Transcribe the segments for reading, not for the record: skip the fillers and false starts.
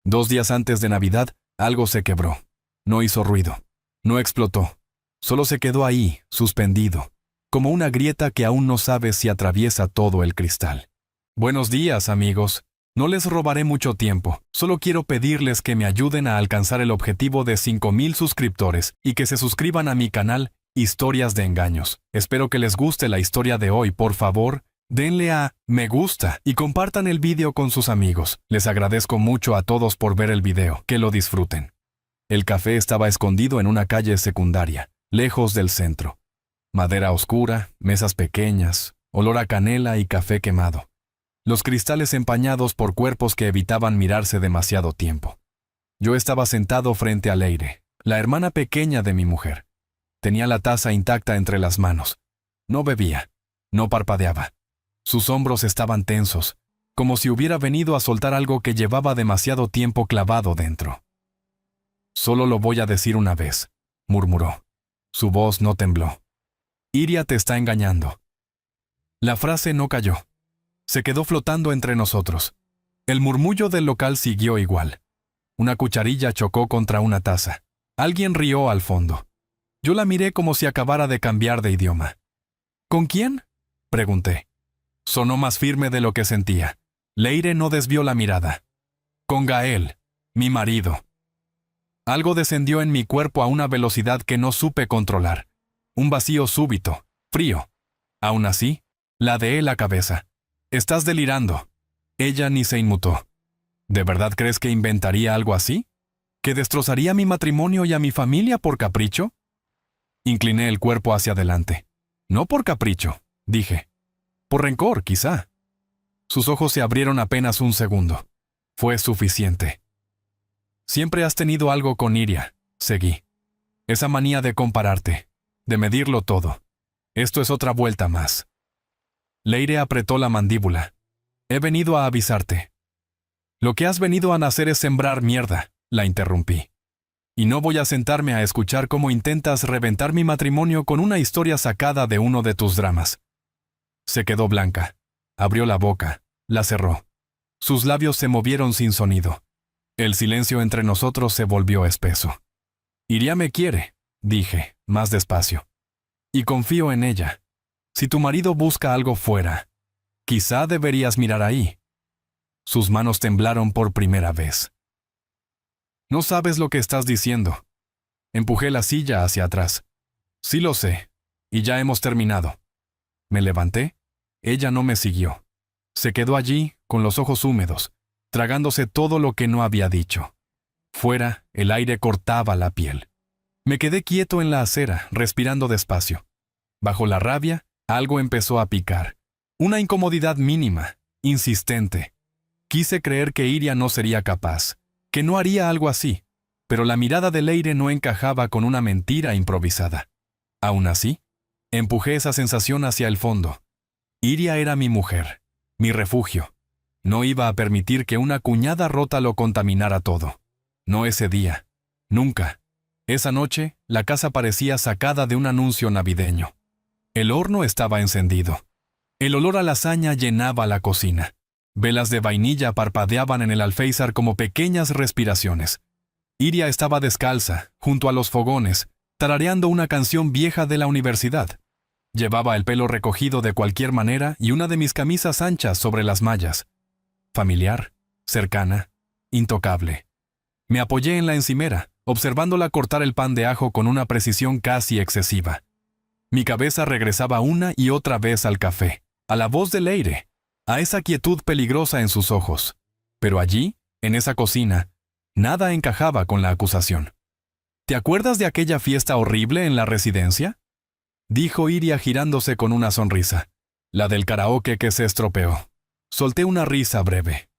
2 días antes de Navidad, algo se quebró. No hizo ruido. No explotó. Solo se quedó ahí, suspendido, como una grieta que aún no sabe si atraviesa todo el cristal. Buenos días, amigos. No les robaré mucho tiempo. Solo quiero pedirles que me ayuden a alcanzar el objetivo de 5,000 suscriptores y que se suscriban a mi canal Historias de Engaños. Espero que les guste la historia de hoy. Por favor, denle a me gusta y compartan el video con sus amigos. Les agradezco mucho a todos por ver el video. Que lo disfruten. El café estaba escondido en una calle secundaria, lejos del centro. Madera oscura, mesas pequeñas, olor a canela y café quemado. Los cristales empañados por cuerpos que evitaban mirarse demasiado tiempo. Yo estaba sentado frente a Leire, la hermana pequeña de mi mujer. Tenía la taza intacta entre las manos. No bebía, no parpadeaba. Sus hombros estaban tensos, como si hubiera venido a soltar algo que llevaba demasiado tiempo clavado dentro. «Solo lo voy a decir una vez», murmuró. Su voz no tembló. «Iria te está engañando». La frase no cayó. Se quedó flotando entre nosotros. El murmullo del local siguió igual. Una cucharilla chocó contra una taza. Alguien rió al fondo. Yo la miré como si acabara de cambiar de idioma. «¿Con quién?», pregunté. Sonó más firme de lo que sentía. Leire no desvió la mirada. «Con Gael, mi marido». Algo descendió en mi cuerpo a una velocidad que no supe controlar. Un vacío súbito, frío. Aún así, ladeé la cabeza. «Estás delirando». Ella ni se inmutó. ¿De verdad crees que inventaría algo así? ¿Que destrozaría mi matrimonio y a mi familia por capricho? Incliné el cuerpo hacia adelante. «No por capricho», dije. «Por rencor, quizá». Sus ojos se abrieron apenas un segundo. Fue suficiente. «Siempre has tenido algo con Iria», seguí. «Esa manía de compararte, de medirlo todo. Esto es otra vuelta más». Leire apretó la mandíbula. «He venido a avisarte». «Lo que has venido a hacer es sembrar mierda», la interrumpí. «Y no voy a sentarme a escuchar cómo intentas reventar mi matrimonio con una historia sacada de uno de tus dramas». Se quedó blanca. Abrió la boca. La cerró. Sus labios se movieron sin sonido. El silencio entre nosotros se volvió espeso. «Iria me quiere», dije, más despacio. «Y confío en ella. Si tu marido busca algo fuera, quizá deberías mirar ahí». Sus manos temblaron por primera vez. «No sabes lo que estás diciendo». Empujé la silla hacia atrás. «Sí lo sé, y ya hemos terminado». Me levanté. Ella no me siguió. Se quedó allí, con los ojos húmedos, tragándose todo lo que no había dicho. Fuera, el aire cortaba la piel. Me quedé quieto en la acera, respirando despacio. Bajo la rabia, algo empezó a picar. Una incomodidad mínima, insistente. Quise creer que Iria no sería capaz, que no haría algo así, pero la mirada de Leire no encajaba con una mentira improvisada. Aún así, empujé esa sensación hacia el fondo. Iria era mi mujer, mi refugio. No iba a permitir que una cuñada rota lo contaminara todo. No ese día. Nunca. Esa noche, la casa parecía sacada de un anuncio navideño. El horno estaba encendido. El olor a lasaña llenaba la cocina. Velas de vainilla parpadeaban en el alféizar como pequeñas respiraciones. Iria estaba descalza, junto a los fogones, tarareando una canción vieja de la universidad. Llevaba el pelo recogido de cualquier manera y una de mis camisas anchas sobre las mallas. Familiar, cercana, intocable. Me apoyé en la encimera, observándola cortar el pan de ajo con una precisión casi excesiva. Mi cabeza regresaba una y otra vez al café, a la voz de Leire, a esa quietud peligrosa en sus ojos. Pero allí, en esa cocina, nada encajaba con la acusación. «¿Te acuerdas de aquella fiesta horrible en la residencia?», dijo Iria girándose con una sonrisa. «La del karaoke que se estropeó». Solté una risa breve.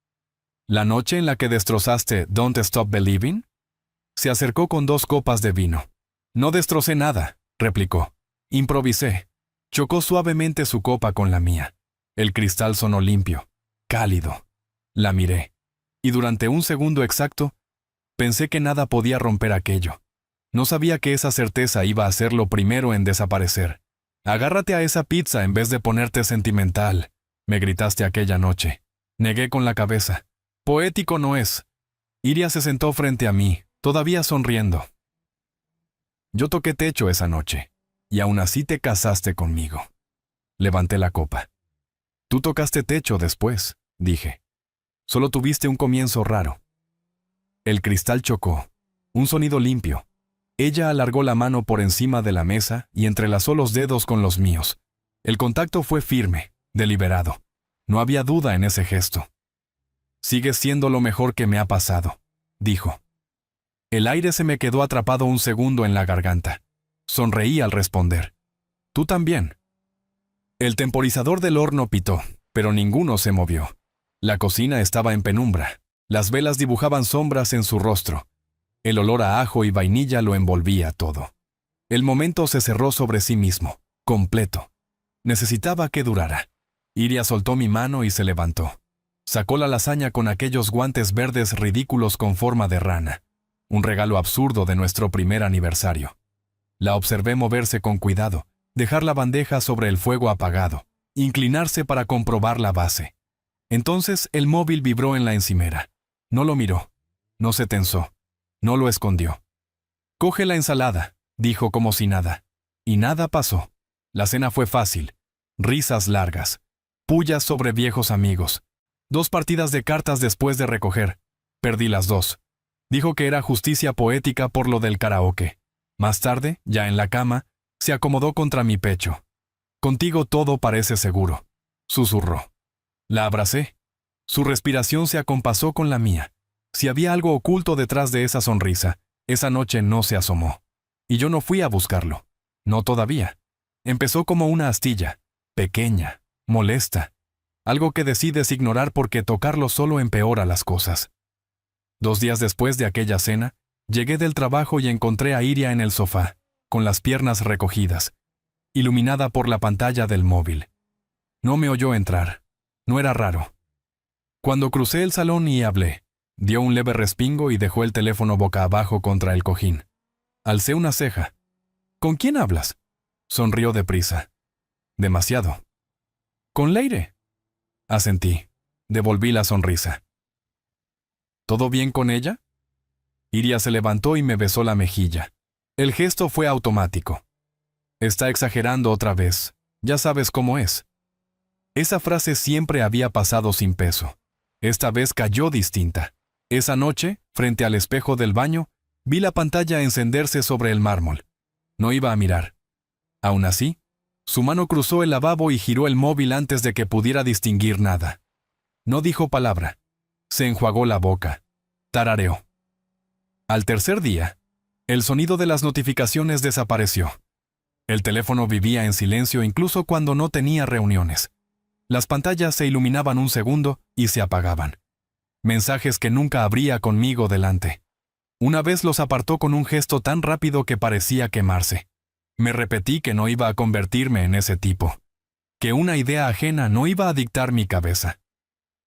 «¿La noche en la que destrozaste Don't Stop Believing?». Se acercó con 2 copas de vino. «No destrocé nada», replicó. «Improvisé». Chocó suavemente su copa con la mía. El cristal sonó limpio, cálido. La miré. Y durante un segundo exacto, pensé que nada podía romper aquello. No sabía que esa certeza iba a ser lo primero en desaparecer. «Agárrate a esa pizza en vez de ponerte sentimental», me gritaste aquella noche. Negué con la cabeza. «Poético no es». Iria se sentó frente a mí, todavía sonriendo. Yo toqué techo esa noche, y aún así te casaste conmigo. Levanté la copa. Tú tocaste techo después, dije. Solo tuviste un comienzo raro. El cristal chocó. Un sonido limpio. Ella alargó la mano por encima de la mesa y entrelazó los dedos con los míos. El contacto fue firme, deliberado. No había duda en ese gesto. Sigues siendo lo mejor que me ha pasado, dijo. El aire se me quedó atrapado un segundo en la garganta. Sonreí al responder. Tú también. El temporizador del horno pitó, pero ninguno se movió. La cocina estaba en penumbra. Las velas dibujaban sombras en su rostro. El olor a ajo y vainilla lo envolvía todo. El momento se cerró sobre sí mismo, completo. Necesitaba que durara. Iria soltó mi mano y se levantó. Sacó la lasaña con aquellos guantes verdes ridículos con forma de rana. Un regalo absurdo de nuestro primer aniversario. La observé moverse con cuidado, dejar la bandeja sobre el fuego apagado, inclinarse para comprobar la base. Entonces el móvil vibró en la encimera. No lo miró. No se tensó. No lo escondió. Coge la ensalada, dijo como si nada. Y nada pasó. La cena fue fácil. Risas largas. Pullas sobre viejos amigos. 2 partidas de cartas después de recoger. Perdí las 2. Dijo que era justicia poética por lo del karaoke. Más tarde, ya en la cama, se acomodó contra mi pecho. Contigo todo parece seguro, susurró. La abracé. Su respiración se acompasó con la mía. Si había algo oculto detrás de esa sonrisa, esa noche no se asomó. Y yo no fui a buscarlo. No todavía. Empezó como una astilla, pequeña, molesta. Algo que decides ignorar porque tocarlo solo empeora las cosas. 2 días después de aquella cena, llegué del trabajo y encontré a Iria en el sofá, con las piernas recogidas, iluminada por la pantalla del móvil. No me oyó entrar. No era raro. Cuando crucé el salón y hablé, dio un leve respingo y dejó el teléfono boca abajo contra el cojín. Alcé una ceja. ¿Con quién hablas? Sonrió deprisa. Demasiado. ¿Con Leire? Asentí. Devolví la sonrisa. ¿Todo bien con ella? Iria se levantó y me besó la mejilla. El gesto fue automático. Está exagerando otra vez. Ya sabes cómo es. Esa frase siempre había pasado sin peso. Esta vez cayó distinta. Esa noche, frente al espejo del baño, vi la pantalla encenderse sobre el mármol. No iba a mirar. Aún así, su mano cruzó el lavabo y giró el móvil antes de que pudiera distinguir nada. No dijo palabra. Se enjuagó la boca. Tarareó. Al tercer día, el sonido de las notificaciones desapareció. El teléfono vivía en silencio incluso cuando no tenía reuniones. Las pantallas se iluminaban un segundo y se apagaban. Mensajes que nunca abría conmigo delante. Una vez los apartó con un gesto tan rápido que parecía quemarse. Me repetí que no iba a convertirme en ese tipo. Que una idea ajena no iba a dictar mi cabeza.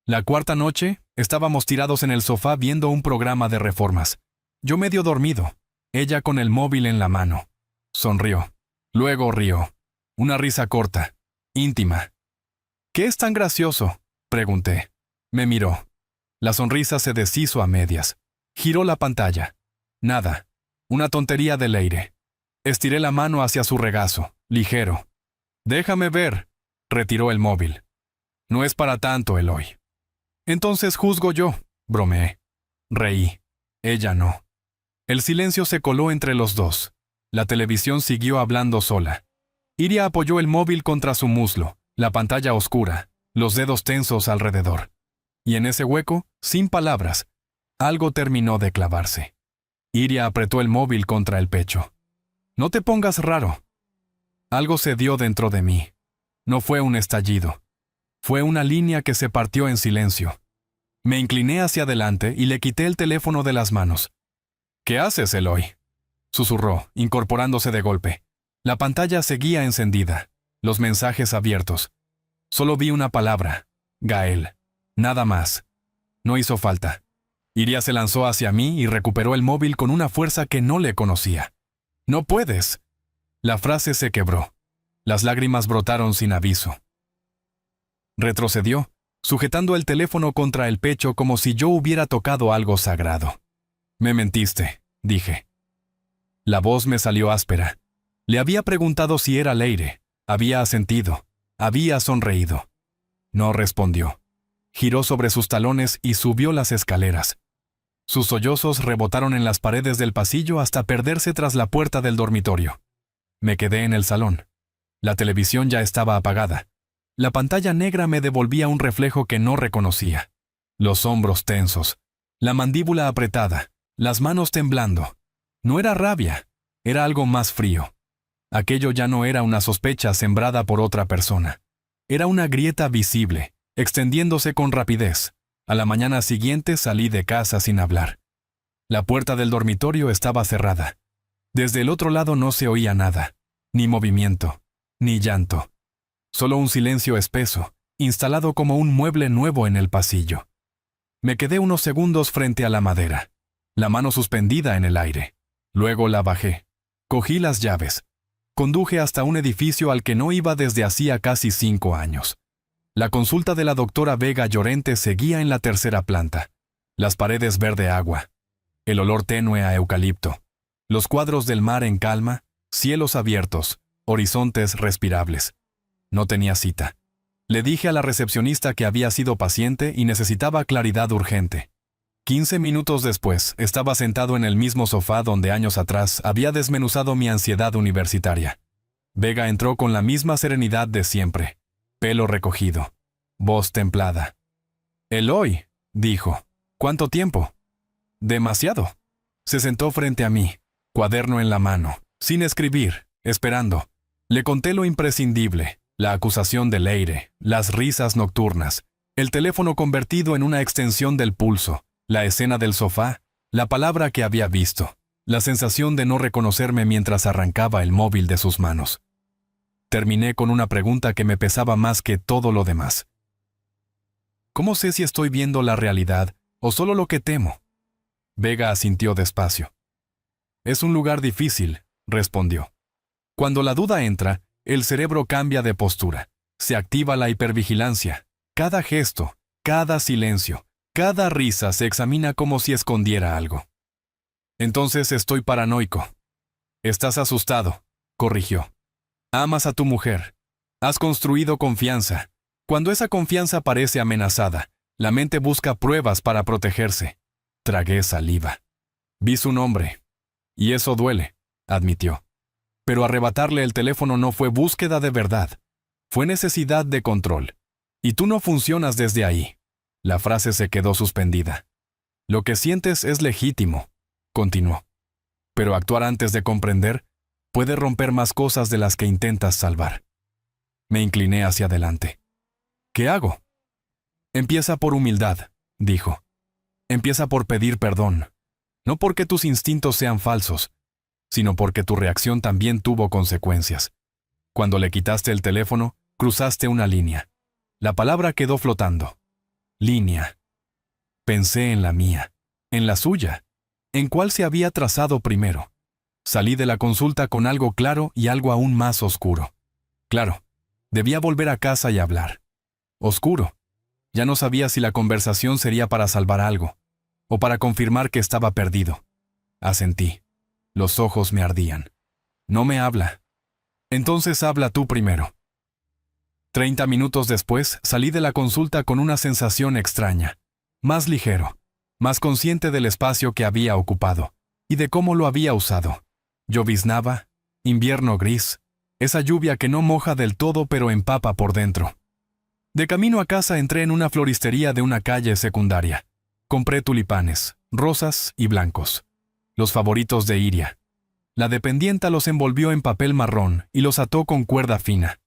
La cuarta noche, estábamos tirados en el sofá viendo un programa de reformas. Yo medio dormido, ella con el móvil en la mano. Sonrió. Luego rió. Una risa corta, íntima. ¿Qué es tan gracioso?, pregunté. Me miró. La sonrisa se deshizo a medias. Giró la pantalla. Nada. Una tontería de Leire. Estiré la mano hacia su regazo, ligero. Déjame ver. Retiró el móvil. No es para tanto, Eloy. Entonces juzgo yo, bromeé. Reí. Ella no. El silencio se coló entre los dos. La televisión siguió hablando sola. Iria apoyó el móvil contra su muslo, la pantalla oscura, los dedos tensos alrededor. Y en ese hueco, sin palabras, algo terminó de clavarse. Iria apretó el móvil contra el pecho. No te pongas raro. Algo se dio dentro de mí. No fue un estallido. Fue una línea que se partió en silencio. Me incliné hacia adelante y le quité el teléfono de las manos. ¿Qué haces, Eloy?, susurró, incorporándose de golpe. La pantalla seguía encendida, los mensajes abiertos. Solo vi una palabra, Gael. Nada más. No hizo falta. Iria se lanzó hacia mí y recuperó el móvil con una fuerza que no le conocía. «¡No puedes!». La frase se quebró. Las lágrimas brotaron sin aviso. Retrocedió, sujetando el teléfono contra el pecho como si yo hubiera tocado algo sagrado. Me mentiste, dije. La voz me salió áspera. Le había preguntado si era Leire. Había asentido. Había sonreído. No respondió. Giró sobre sus talones y subió las escaleras. Sus sollozos rebotaron en las paredes del pasillo hasta perderse tras la puerta del dormitorio. Me quedé en el salón. La televisión ya estaba apagada. La pantalla negra me devolvía un reflejo que no reconocía. Los hombros tensos, la mandíbula apretada, las manos temblando. No era rabia, era algo más frío. Aquello ya no era una sospecha sembrada por otra persona. Era una grieta visible, extendiéndose con rapidez. A la mañana siguiente salí de casa sin hablar. La puerta del dormitorio estaba cerrada. Desde el otro lado no se oía nada, ni movimiento, ni llanto. Solo un silencio espeso, instalado como un mueble nuevo en el pasillo. Me quedé unos segundos frente a la madera, la mano suspendida en el aire. Luego la bajé. Cogí las llaves. Conduje hasta un edificio al que no iba desde hacía casi 5 años. La consulta de la doctora Vega Llorente seguía en la tercera planta. Las paredes verde agua. El olor tenue a eucalipto. Los cuadros del mar en calma, cielos abiertos, horizontes respirables. No tenía cita. Le dije a la recepcionista que había sido paciente y necesitaba claridad urgente. 15 minutos después, estaba sentado en el mismo sofá donde años atrás había desmenuzado mi ansiedad universitaria. Vega entró con la misma serenidad de siempre. Pelo recogido. Voz templada. «Eloy», dijo. «¿Cuánto tiempo?» «Demasiado». Se sentó frente a mí, cuaderno en la mano, sin escribir, esperando. Le conté lo imprescindible, la acusación de Leire, las risas nocturnas, el teléfono convertido en una extensión del pulso, la escena del sofá, la palabra que había visto, la sensación de no reconocerme mientras arrancaba el móvil de sus manos. Terminé con una pregunta que me pesaba más que todo lo demás. ¿Cómo sé si estoy viendo la realidad o solo lo que temo? Vega asintió despacio. «Es un lugar difícil», respondió. «Cuando la duda entra, el cerebro cambia de postura. Se activa la hipervigilancia. Cada gesto, cada silencio, cada risa se examina como si escondiera algo. Entonces estoy paranoico». «Estás asustado», corrigió. «Amas a tu mujer. Has construido confianza. Cuando esa confianza parece amenazada, la mente busca pruebas para protegerse». Tragué saliva. Vi su nombre. «Y eso duele», admitió. «Pero arrebatarle el teléfono no fue búsqueda de verdad. Fue necesidad de control. Y tú no funcionas desde ahí». La frase se quedó suspendida. «Lo que sientes es legítimo», continuó. «Pero actuar antes de comprender puede romper más cosas de las que intentas salvar». Me incliné hacia adelante. «¿Qué hago?» «Empieza por humildad», dijo. «Empieza por pedir perdón. No porque tus instintos sean falsos, sino porque tu reacción también tuvo consecuencias. Cuando le quitaste el teléfono, cruzaste una línea. La palabra quedó flotando. Línea. Pensé en la mía, en la suya, en cuál se había trazado primero. Salí de la consulta con algo claro y algo aún más oscuro. Claro, debía volver a casa y hablar. Oscuro. Ya no sabía si la conversación sería para salvar algo, o para confirmar que estaba perdido. Asentí. Los ojos me ardían. «No me habla». «Entonces habla tú primero». 30 minutos después salí de la consulta con una sensación extraña. Más ligero, más consciente del espacio que había ocupado, y de cómo lo había usado. Lloviznaba, invierno gris, esa lluvia que no moja del todo pero empapa por dentro. De camino a casa entré en una floristería de una calle secundaria. Compré tulipanes, rosas y blancos. Los favoritos de Iria. La dependienta los envolvió en papel marrón y los ató con cuerda fina.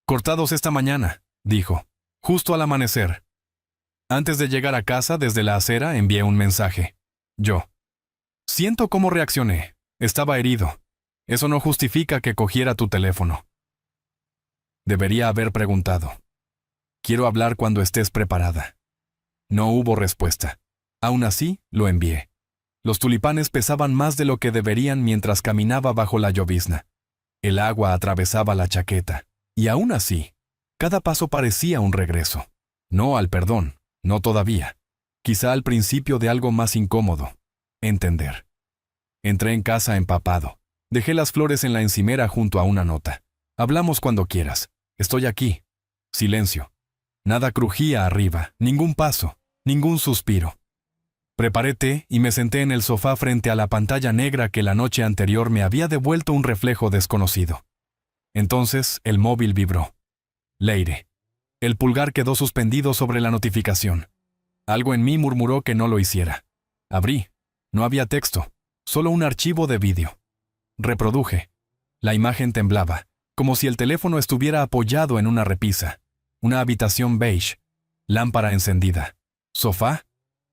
«Cortados esta mañana», dijo, «justo al amanecer». Antes de llegar a casa, desde la acera, envié un mensaje. Yo. «Siento cómo reaccioné. Estaba herido. Eso no justifica que cogiera tu teléfono». Debería haber preguntado. «Quiero hablar cuando estés preparada». No hubo respuesta. Aún así, lo envié. Los tulipanes pesaban más de lo que deberían mientras caminaba bajo la llovizna. El agua atravesaba la chaqueta, y aún así, cada paso parecía un regreso. No al perdón, no todavía. Quizá al principio de algo más incómodo. Entender. Entré en casa empapado. Dejé las flores en la encimera junto a una nota. Hablamos cuando quieras. Estoy aquí. Silencio. Nada crujía arriba, ningún paso, ningún suspiro. Preparé té y me senté en el sofá frente a la pantalla negra que la noche anterior me había devuelto un reflejo desconocido. Entonces el móvil vibró. Leire. El pulgar quedó suspendido sobre la notificación. Algo en mí murmuró que no lo hiciera. Abrí. No había texto, solo un archivo de vídeo. Reproduje. La imagen temblaba, como si el teléfono estuviera apoyado en una repisa. Una habitación beige. Lámpara encendida. Sofá.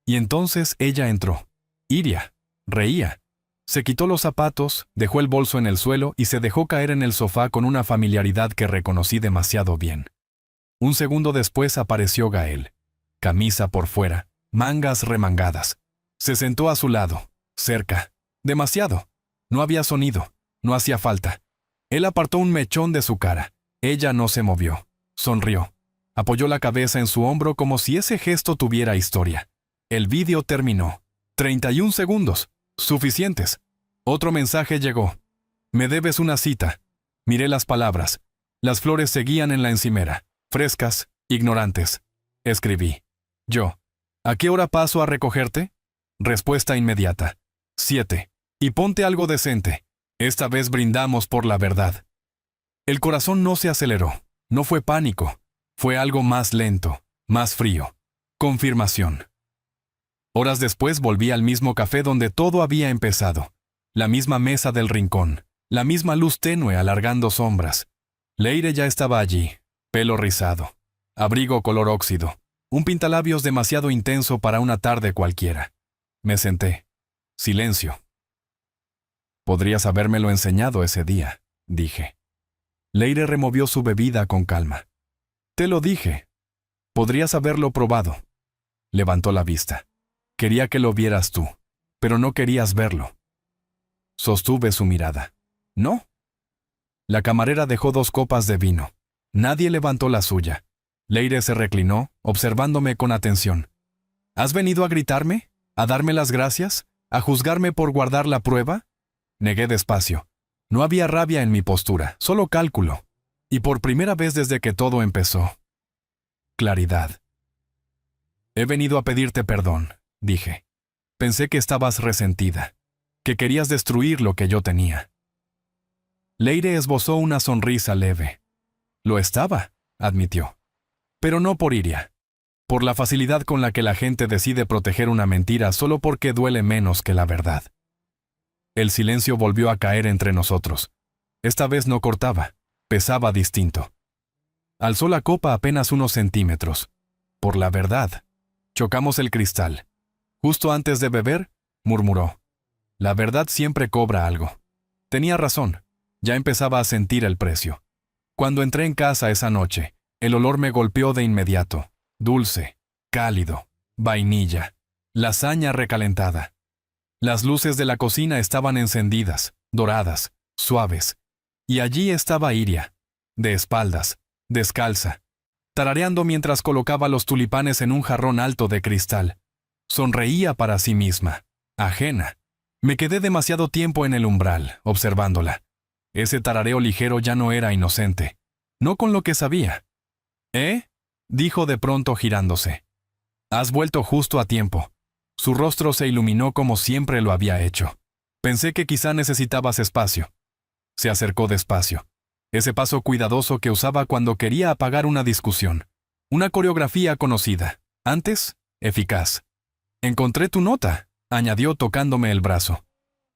Y entonces ella entró. Iria. Reía. Se quitó los zapatos, dejó el bolso en el suelo y se dejó caer en el sofá con una familiaridad que reconocí demasiado bien. Un segundo después apareció Gael. Camisa por fuera, mangas remangadas. Se sentó a su lado, cerca. Demasiado. No había sonido, no hacía falta. Él apartó un mechón de su cara. Ella no se movió. Sonrió. Apoyó la cabeza en su hombro como si ese gesto tuviera historia. El vídeo terminó. 31 segundos. Suficientes. Otro mensaje llegó. Me debes una cita. Miré las palabras. Las flores seguían en la encimera. Frescas, ignorantes. Escribí. Yo. ¿A qué hora paso a recogerte? Respuesta inmediata. 7. Y ponte algo decente. Esta vez brindamos por la verdad. El corazón no se aceleró. No fue pánico. Fue algo más lento, más frío. Confirmación. Horas después volví al mismo café donde todo había empezado. La misma mesa del rincón. La misma luz tenue alargando sombras. Leire ya estaba allí. Pelo rizado. Abrigo color óxido. Un pintalabios demasiado intenso para una tarde cualquiera. Me senté. Silencio. Podrías habérmelo enseñado ese día, dije. Leire removió su bebida con calma. Te lo dije. Podrías haberlo probado. Levantó la vista. Quería que lo vieras tú, pero no querías verlo. Sostuve su mirada. ¿No? La camarera dejó 2 copas de vino. Nadie levantó la suya. Leire se reclinó, observándome con atención. ¿Has venido a gritarme? ¿A darme las gracias? ¿A juzgarme por guardar la prueba? Negué despacio. No había rabia en mi postura, solo cálculo. Y por primera vez desde que todo empezó. Claridad. He venido a pedirte perdón, dije. Pensé que estabas resentida, que querías destruir lo que yo tenía. Leire esbozó una sonrisa leve. Lo estaba, admitió. Pero no por Iria. Por la facilidad con la que la gente decide proteger una mentira solo porque duele menos que la verdad. El silencio volvió a caer entre nosotros. Esta vez no cortaba, pesaba distinto. Alzó la copa apenas unos centímetros. Por la verdad. Chocamos el cristal. Justo antes de beber, murmuró. La verdad siempre cobra algo. Tenía razón. Ya empezaba a sentir el precio. Cuando entré en casa esa noche, el olor me golpeó de inmediato. Dulce, cálido, vainilla, lasaña recalentada. Las luces de la cocina estaban encendidas, doradas, suaves. Y allí estaba Iria, de espaldas, descalza, tarareando mientras colocaba los tulipanes en un jarrón alto de cristal. Sonreía para sí misma, ajena. Me quedé demasiado tiempo en el umbral, observándola. Ese tarareo ligero ya no era inocente. No con lo que sabía. ¿Eh? Dijo de pronto girándose. Has vuelto justo a tiempo. Su rostro se iluminó como siempre lo había hecho. Pensé que quizá necesitabas espacio. Se acercó despacio. Ese paso cuidadoso que usaba cuando quería apagar una discusión. Una coreografía conocida. Antes, eficaz. Encontré tu nota, añadió tocándome el brazo.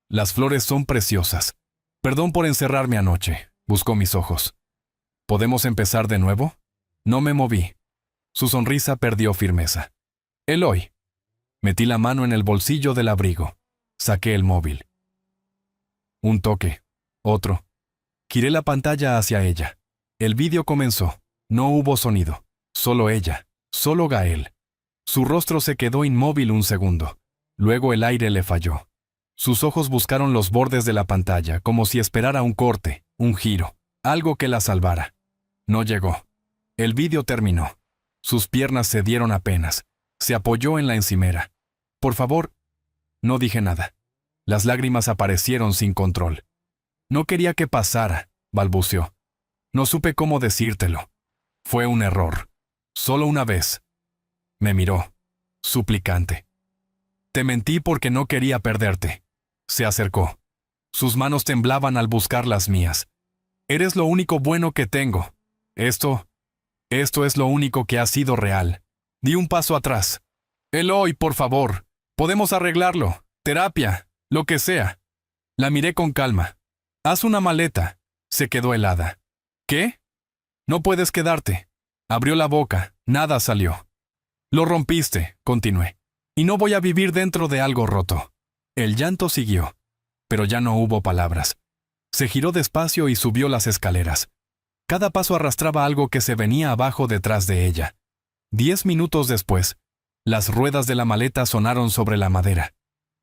Las flores son preciosas. Perdón por encerrarme anoche. Buscó mis ojos. ¿Podemos empezar de nuevo? No me moví. Su sonrisa perdió firmeza. Eloy. Metí la mano en el bolsillo del abrigo. Saqué el móvil. Un toque. Otro. Giré la pantalla hacia ella. El vídeo comenzó. No hubo sonido. Solo ella. Solo Gael. Su rostro se quedó inmóvil un segundo. Luego el aire le falló. Sus ojos buscaron los bordes de la pantalla, como si esperara un corte, un giro, algo que la salvara. No llegó. El vídeo terminó. Sus piernas cedieron apenas. Se apoyó en la encimera. Por favor. No dije nada. Las lágrimas aparecieron sin control. No quería que pasara, balbuceó. No supe cómo decírtelo. Fue un error. Solo una vez. Me miró, suplicante. Te mentí porque no quería perderte. Se acercó. Sus manos temblaban al buscar las mías. Eres lo único bueno que tengo. Esto es lo único que ha sido real. Di un paso atrás. Eloy, por favor. Podemos arreglarlo. Terapia. Lo que sea. La miré con calma. Haz una maleta. Se quedó helada. ¿Qué? No puedes quedarte. Abrió la boca. Nada salió. Lo rompiste, continué. Y no voy a vivir dentro de algo roto. El llanto siguió. Pero ya no hubo palabras. Se giró despacio y subió las escaleras. Cada paso arrastraba algo que se venía abajo detrás de ella. 10 minutos después, las ruedas de la maleta sonaron sobre la madera.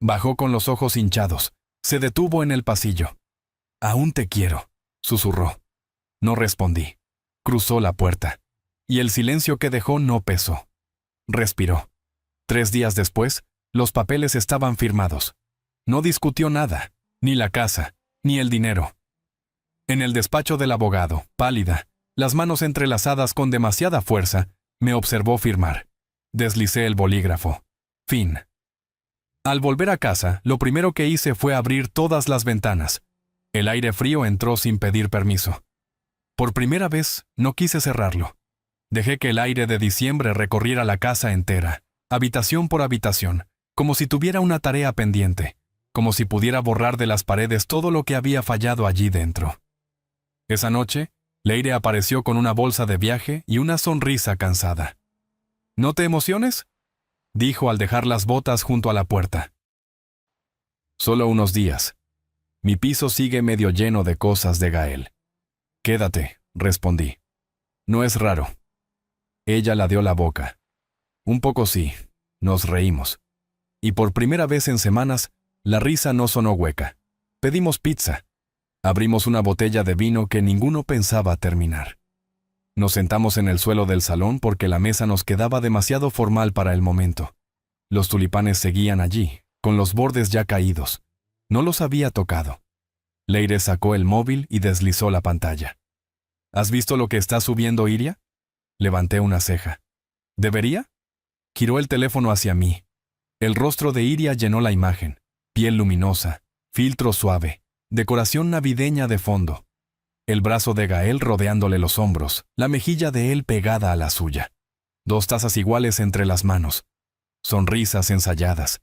Bajó con los ojos hinchados. Se detuvo en el pasillo. Aún te quiero, susurró. No respondí. Cruzó la puerta. Y el silencio que dejó no pesó. Respiró. 3 días después, los papeles estaban firmados. No discutió nada, ni la casa, ni el dinero. En el despacho del abogado, pálida, las manos entrelazadas con demasiada fuerza, me observó firmar. Deslicé el bolígrafo. Fin. Al volver a casa, lo primero que hice fue abrir todas las ventanas. El aire frío entró sin pedir permiso. Por primera vez, no quise cerrarlo. Dejé que el aire de diciembre recorriera la casa entera, habitación por habitación, como si tuviera una tarea pendiente, como si pudiera borrar de las paredes todo lo que había fallado allí dentro. Esa noche, Leire apareció con una bolsa de viaje y una sonrisa cansada. ¿No te emociones?, dijo al dejar las botas junto a la puerta. Solo unos días. Mi piso sigue medio lleno de cosas de Gael. Quédate, respondí. No es raro. Ella ladeó la boca. Un poco sí, nos reímos. Y por primera vez en semanas, la risa no sonó hueca. Pedimos pizza. Abrimos una botella de vino que ninguno pensaba terminar. Nos sentamos en el suelo del salón porque la mesa nos quedaba demasiado formal para el momento. Los tulipanes seguían allí, con los bordes ya caídos. No los había tocado. Leire sacó el móvil y deslizó la pantalla. ¿Has visto lo que está subiendo Iria? Levanté una ceja. ¿Debería? Giró el teléfono hacia mí. El rostro de Iria llenó la imagen. Piel luminosa, filtro suave, decoración navideña de fondo. El brazo de Gael rodeándole los hombros, la mejilla de él pegada a la suya. 2 tazas iguales entre las manos. Sonrisas ensayadas.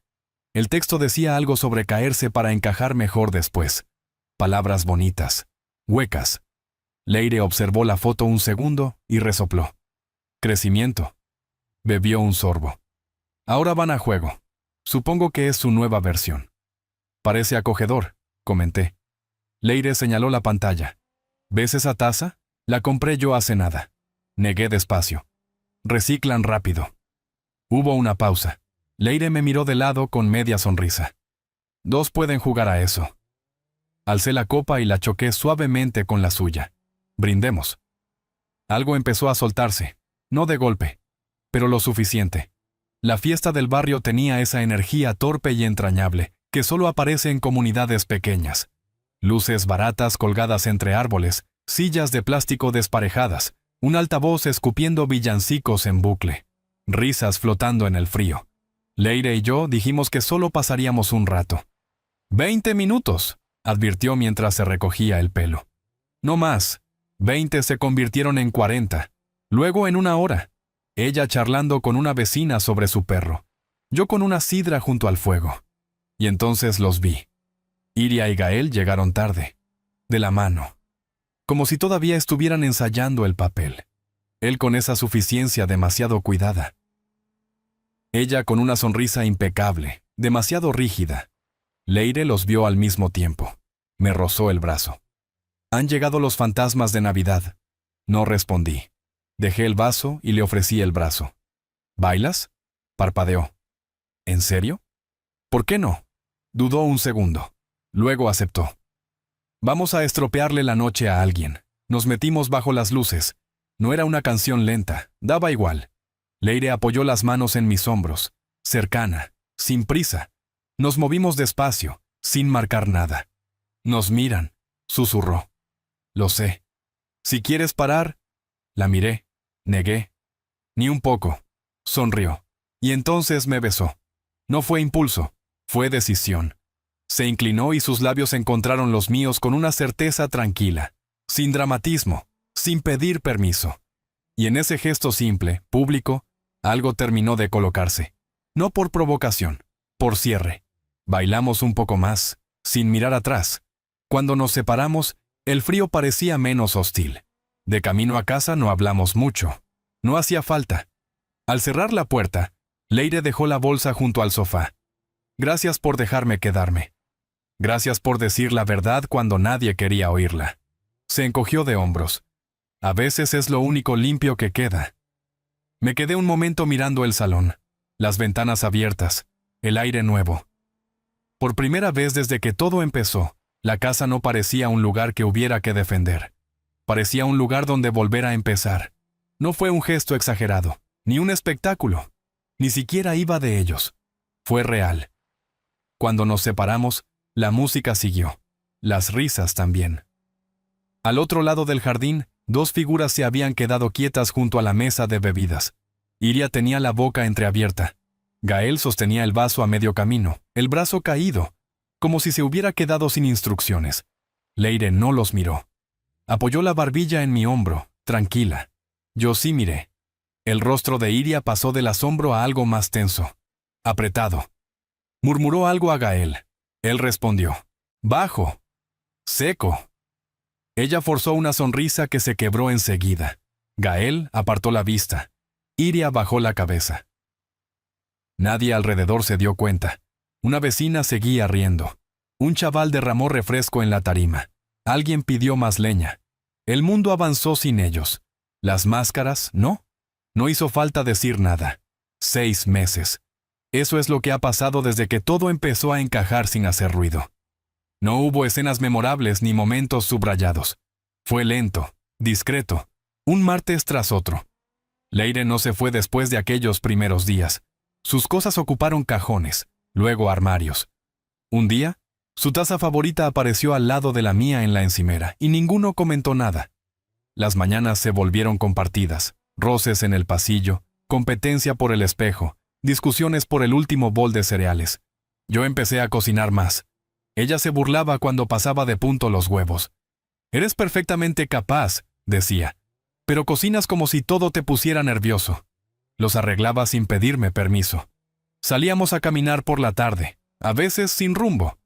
El texto decía algo sobre caerse para encajar mejor después. Palabras bonitas, huecas. Leire observó la foto un segundo y resopló. Crecimiento. Bebió un sorbo. Ahora van a juego. Supongo que es su nueva versión. Parece acogedor, comenté. Leire señaló la pantalla. ¿Ves esa taza? La compré yo hace nada. Negué despacio. Reciclan rápido. Hubo una pausa. Leire me miró de lado con media sonrisa. 2 pueden jugar a eso. Alcé la copa y la choqué suavemente con la suya. Brindemos. Algo empezó a soltarse, no de golpe, pero lo suficiente. La fiesta del barrio tenía esa energía torpe y entrañable que solo aparece en comunidades pequeñas. Luces baratas colgadas entre árboles, sillas de plástico desparejadas, un altavoz escupiendo villancicos en bucle, risas flotando en el frío. Leire y yo dijimos que solo pasaríamos un rato. 20 minutos, advirtió mientras se recogía el pelo. No más. 20 se convirtieron en 40. Luego en 1 hora. Ella charlando con una vecina sobre su perro. Yo con una sidra junto al fuego. Y entonces los vi. Iria y Gael llegaron tarde. De la mano. Como si todavía estuvieran ensayando el papel. Él con esa suficiencia demasiado cuidada. Ella con una sonrisa impecable, demasiado rígida. Leire los vio al mismo tiempo. Me rozó el brazo. Han llegado los fantasmas de Navidad. No respondí. Dejé el vaso y le ofrecí el brazo. ¿Bailas? Parpadeó. ¿En serio? ¿Por qué no? Dudó un segundo. Luego aceptó. Vamos a estropearle la noche a alguien. Nos metimos bajo las luces. No era una canción lenta, daba igual. Leire apoyó las manos en mis hombros, cercana, sin prisa. Nos movimos despacio, sin marcar nada. Nos miran, susurró. Lo sé. Si quieres parar. La miré, negué. Ni un poco. Sonrió. Y entonces me besó. No fue impulso, fue decisión. Se inclinó y sus labios encontraron los míos con una certeza tranquila, sin dramatismo, sin pedir permiso. Y en ese gesto simple, público, algo terminó de colocarse. No por provocación, por cierre. Bailamos un poco más, sin mirar atrás. Cuando nos separamos, el frío parecía menos hostil. De camino a casa no hablamos mucho. No hacía falta. Al cerrar la puerta, Leire dejó la bolsa junto al sofá. Gracias por dejarme quedarme. Gracias por decir la verdad cuando nadie quería oírla. Se encogió de hombros. A veces es lo único limpio que queda. Me quedé un momento mirando el salón, las ventanas abiertas, el aire nuevo. Por primera vez desde que todo empezó, la casa no parecía un lugar que hubiera que defender. Parecía un lugar donde volver a empezar. No fue un gesto exagerado, ni un espectáculo. Ni siquiera iba de ellos. Fue real. Cuando nos separamos, la música siguió. Las risas también. Al otro lado del jardín, dos figuras se habían quedado quietas junto a la mesa de bebidas. Iria tenía la boca entreabierta. Gael sostenía el vaso a medio camino, el brazo caído, como si se hubiera quedado sin instrucciones. Leire no los miró. Apoyó la barbilla en mi hombro, tranquila. Yo sí miré. El rostro de Iria pasó del asombro a algo más tenso, apretado. Murmuró algo a Gael. Él respondió, bajo, seco. Ella forzó una sonrisa que se quebró enseguida. Gael apartó la vista. Iria bajó la cabeza. Nadie alrededor se dio cuenta. Una vecina seguía riendo. Un chaval derramó refresco en la tarima. Alguien pidió más leña. El mundo avanzó sin ellos. Las máscaras, no. No hizo falta decir nada. 6 meses. Eso es lo que ha pasado desde que todo empezó a encajar sin hacer ruido. No hubo escenas memorables ni momentos subrayados. Fue lento, discreto, un martes tras otro. Leire no se fue después de aquellos primeros días. Sus cosas ocuparon cajones, luego armarios. Un día, su taza favorita apareció al lado de la mía en la encimera, y ninguno comentó nada. Las mañanas se volvieron compartidas, roces en el pasillo, competencia por el espejo, discusiones por el último bol de cereales. Yo empecé a cocinar más. Ella se burlaba cuando pasaba de punto los huevos. «Eres perfectamente capaz», decía, «pero cocinas como si todo te pusiera nervioso». Los arreglaba sin pedirme permiso. Salíamos a caminar por la tarde, a veces sin rumbo.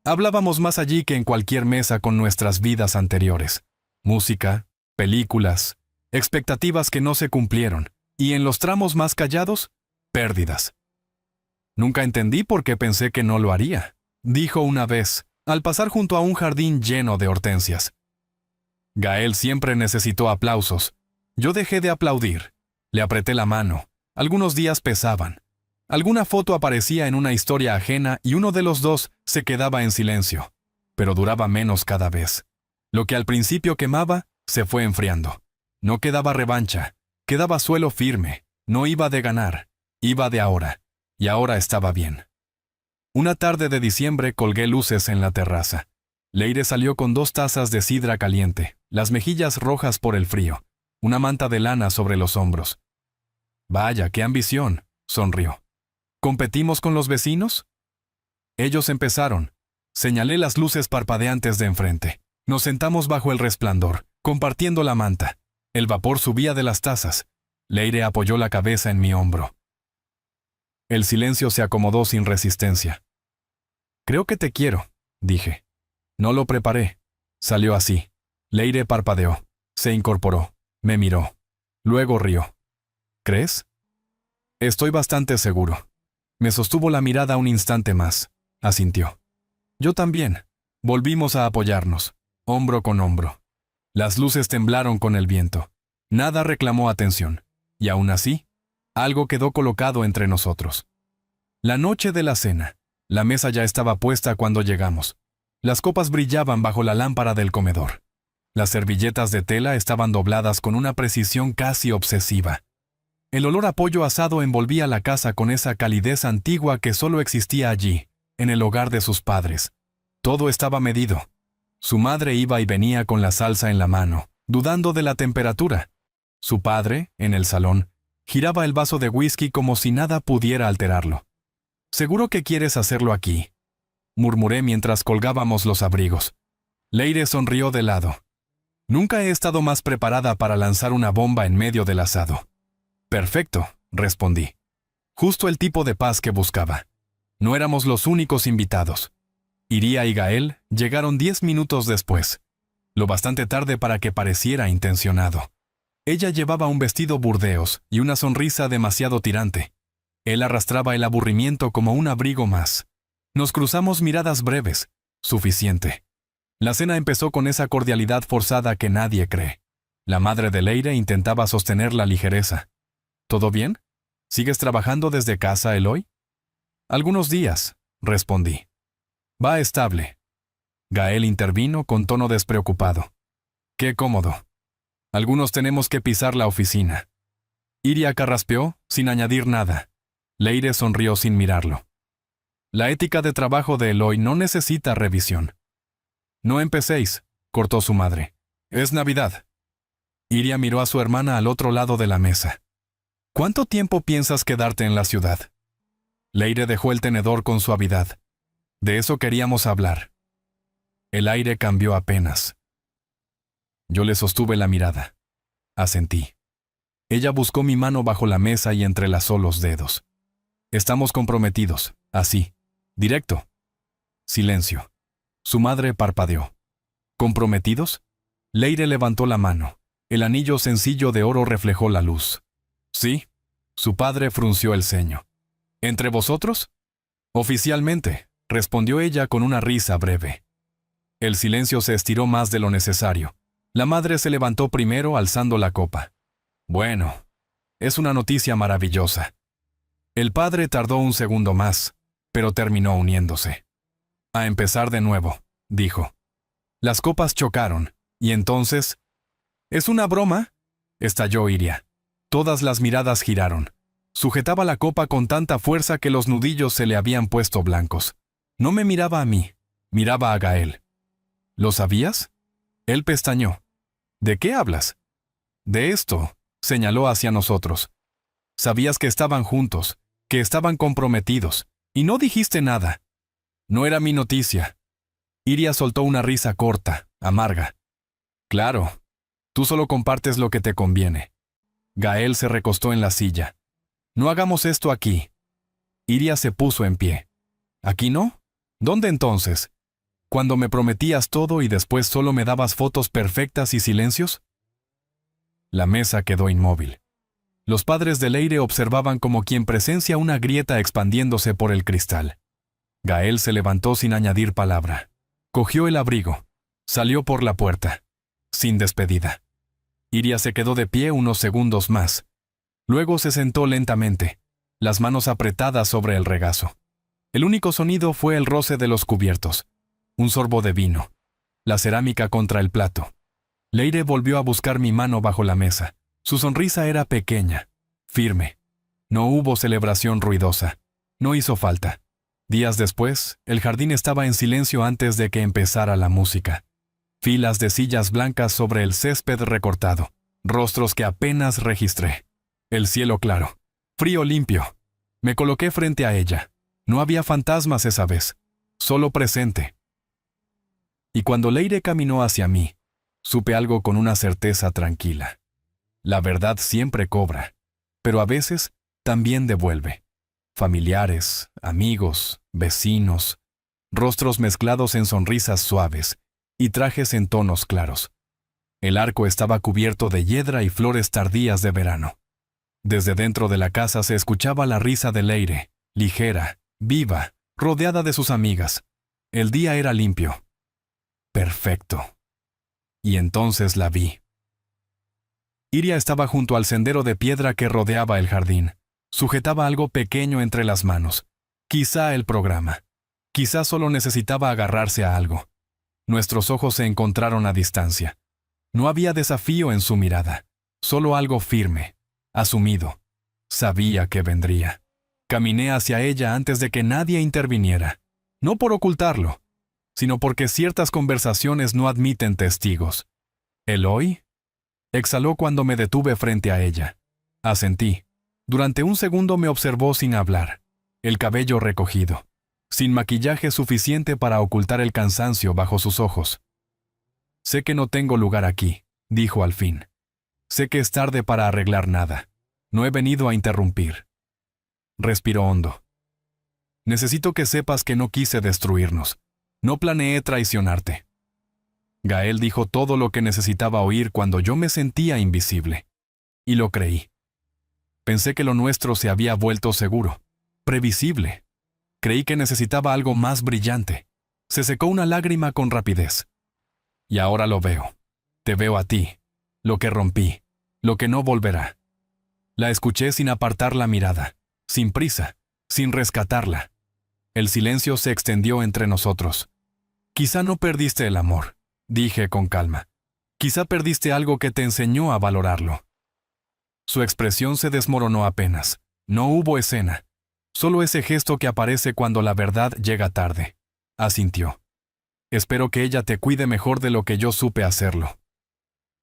Hablábamos más allí que en cualquier mesa con nuestras vidas anteriores. Música, películas, expectativas que no se cumplieron, y en los tramos más callados, pérdidas. Nunca entendí por qué pensé que no lo haría, dijo una vez, al pasar junto a un jardín lleno de hortensias. Gael siempre necesitó aplausos. Yo dejé de aplaudir. Le apreté la mano. Algunos días pesaban. Alguna foto aparecía en una historia ajena y uno de los dos se quedaba en silencio. Pero duraba menos cada vez. Lo que al principio quemaba, se fue enfriando. No quedaba revancha. Quedaba suelo firme. No iba de ganar. Iba de ahora. Y ahora estaba bien. Una tarde de diciembre colgué luces en la terraza. Leire salió con 2 tazas de sidra caliente, las mejillas rojas por el frío, una manta de lana sobre los hombros. «Vaya, qué ambición», sonrió. «¿Competimos con los vecinos?» Ellos empezaron. Señalé las luces parpadeantes de enfrente. Nos sentamos bajo el resplandor, compartiendo la manta. El vapor subía de las tazas. Leire apoyó la cabeza en mi hombro. El silencio se acomodó sin resistencia. «Creo que te quiero», dije. No lo preparé. Salió así. Leire parpadeó. Se incorporó. Me miró. Luego rió. ¿Crees? Estoy bastante seguro. Me sostuvo la mirada un instante más. Asintió. Yo también. Volvimos a apoyarnos, hombro con hombro. Las luces temblaron con el viento. Nada reclamó atención. Y aún así, algo quedó colocado entre nosotros. La noche de la cena. La mesa ya estaba puesta cuando llegamos. Las copas brillaban bajo la lámpara del comedor. Las servilletas de tela estaban dobladas con una precisión casi obsesiva. El olor a pollo asado envolvía la casa con esa calidez antigua que solo existía allí, en el hogar de sus padres. Todo estaba medido. Su madre iba y venía con la salsa en la mano, dudando de la temperatura. Su padre, en el salón, giraba el vaso de whisky como si nada pudiera alterarlo. «¿Seguro que quieres hacerlo aquí?», murmuré mientras colgábamos los abrigos. Leire sonrió de lado. «Nunca he estado más preparada para lanzar una bomba en medio del asado». «Perfecto», respondí. Justo el tipo de paz que buscaba. No éramos los únicos invitados. Iría y Gael llegaron 10 minutos después, lo bastante tarde para que pareciera intencionado. Ella llevaba un vestido burdeos y una sonrisa demasiado tirante. Él arrastraba el aburrimiento como un abrigo más. Nos cruzamos miradas breves. Suficiente. La cena empezó con esa cordialidad forzada que nadie cree. La madre de Leire intentaba sostener la ligereza. «¿Todo bien? ¿Sigues trabajando desde casa, Eloy?» «Algunos días», respondí. «Va estable». Gael intervino con tono despreocupado. «Qué cómodo. Algunos tenemos que pisar la oficina». Iria carraspeó, sin añadir nada. Leire sonrió sin mirarlo. «La ética de trabajo de Eloy no necesita revisión». «No empecéis», cortó su madre. «Es Navidad». Iria miró a su hermana al otro lado de la mesa. «¿Cuánto tiempo piensas quedarte en la ciudad?» Leire dejó el tenedor con suavidad. De eso queríamos hablar. El aire cambió apenas. Yo le sostuve la mirada. Asentí. Ella buscó mi mano bajo la mesa y entrelazó los dedos. «Estamos comprometidos, así, directo». Silencio. Su madre parpadeó. «¿Comprometidos?» Leire levantó la mano. El anillo sencillo de oro reflejó la luz. «Sí». Su padre frunció el ceño. «¿Entre vosotros?» «Oficialmente», respondió ella con una risa breve. El silencio se estiró más de lo necesario. La madre se levantó primero alzando la copa. «Bueno, es una noticia maravillosa». El padre tardó un segundo más, pero terminó uniéndose. «A empezar de nuevo», dijo. Las copas chocaron, y entonces... «¿Es una broma?», estalló Iria. Todas las miradas giraron. Sujetaba la copa con tanta fuerza que los nudillos se le habían puesto blancos. No me miraba a mí, miraba a Gael. «¿Lo sabías?». Él pestañeó. «¿De qué hablas?». «De esto», señaló hacia nosotros. «Sabías que estaban juntos, que estaban comprometidos, y no dijiste nada». «No era mi noticia». Iria soltó una risa corta, amarga. «Claro, tú solo compartes lo que te conviene». Gael se recostó en la silla. «No hagamos esto aquí». Iria se puso en pie. «¿Aquí no? ¿Dónde entonces? ¿Cuando me prometías todo y después solo me dabas fotos perfectas y silencios?». La mesa quedó inmóvil. Los padres de Leire observaban como quien presencia una grieta expandiéndose por el cristal. Gael se levantó sin añadir palabra. Cogió el abrigo. Salió por la puerta. Sin despedida. Iria se quedó de pie unos segundos más. Luego se sentó lentamente, las manos apretadas sobre el regazo. El único sonido fue el roce de los cubiertos. Un sorbo de vino. La cerámica contra el plato. Leire volvió a buscar mi mano bajo la mesa. Su sonrisa era pequeña, firme. No hubo celebración ruidosa. No hizo falta. Días después, el jardín estaba en silencio antes de que empezara la música. Filas de sillas blancas sobre el césped recortado. Rostros que apenas registré. El cielo claro. Frío limpio. Me coloqué frente a ella. No había fantasmas esa vez. Solo presente. Y cuando Leire caminó hacia mí, supe algo con una certeza tranquila. La verdad siempre cobra, pero a veces también devuelve. Familiares, amigos, vecinos, rostros mezclados en sonrisas suaves y trajes en tonos claros. El arco estaba cubierto de hiedra y flores tardías de verano. Desde dentro de la casa se escuchaba la risa de Leire, ligera, viva, rodeada de sus amigas. El día era limpio. Perfecto. Y entonces la vi. Iria estaba junto al sendero de piedra que rodeaba el jardín. Sujetaba algo pequeño entre las manos. Quizá el programa. Quizá solo necesitaba agarrarse a algo. Nuestros ojos se encontraron a distancia. No había desafío en su mirada, solo algo firme, asumido. Sabía que vendría. Caminé hacia ella antes de que nadie interviniera, no por ocultarlo, sino porque ciertas conversaciones no admiten testigos. ¿Eloy? Exhaló cuando me detuve frente a ella. Asentí. Durante un segundo me observó sin hablar, el cabello recogido, sin maquillaje suficiente para ocultar el cansancio bajo sus ojos. Sé que no tengo lugar aquí, dijo al fin. Sé que es tarde para arreglar nada. No he venido a interrumpir. Respiró hondo. Necesito que sepas que no quise destruirnos. No planeé traicionarte. Gael dijo todo lo que necesitaba oír cuando yo me sentía invisible. Y lo creí. Pensé que lo nuestro se había vuelto seguro, previsible. Creí que necesitaba algo más brillante. Se secó una lágrima con rapidez. Y ahora lo veo. Te veo a ti. Lo que rompí. Lo que no volverá. La escuché sin apartar la mirada, sin prisa, sin rescatarla. El silencio se extendió entre nosotros. Quizá no perdiste el amor, dije con calma. Quizá perdiste algo que te enseñó a valorarlo. Su expresión se desmoronó apenas. No hubo escena. Solo ese gesto que aparece cuando la verdad llega tarde. Asintió. Espero que ella te cuide mejor de lo que yo supe hacerlo.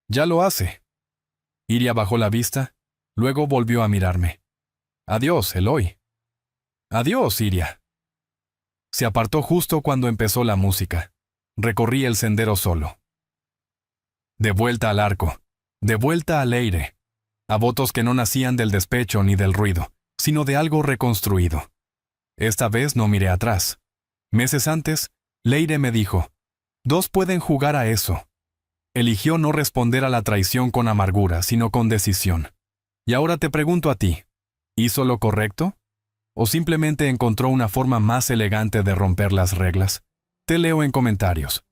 Ya lo hace. Iria bajó la vista, luego volvió a mirarme. Adiós, Eloy. Adiós, Iria. Se apartó justo cuando empezó la música. Recorrí el sendero solo. De vuelta al arco, de vuelta al Leire, a votos que no nacían del despecho ni del ruido, sino de algo reconstruido. Esta vez no miré atrás. Meses antes, Leire me dijo, dos pueden jugar a eso. Eligió no responder a la traición con amargura, sino con decisión. Y ahora te pregunto a ti, ¿hizo lo correcto? ¿O simplemente encontró una forma más elegante de romper las reglas? Te leo en comentarios.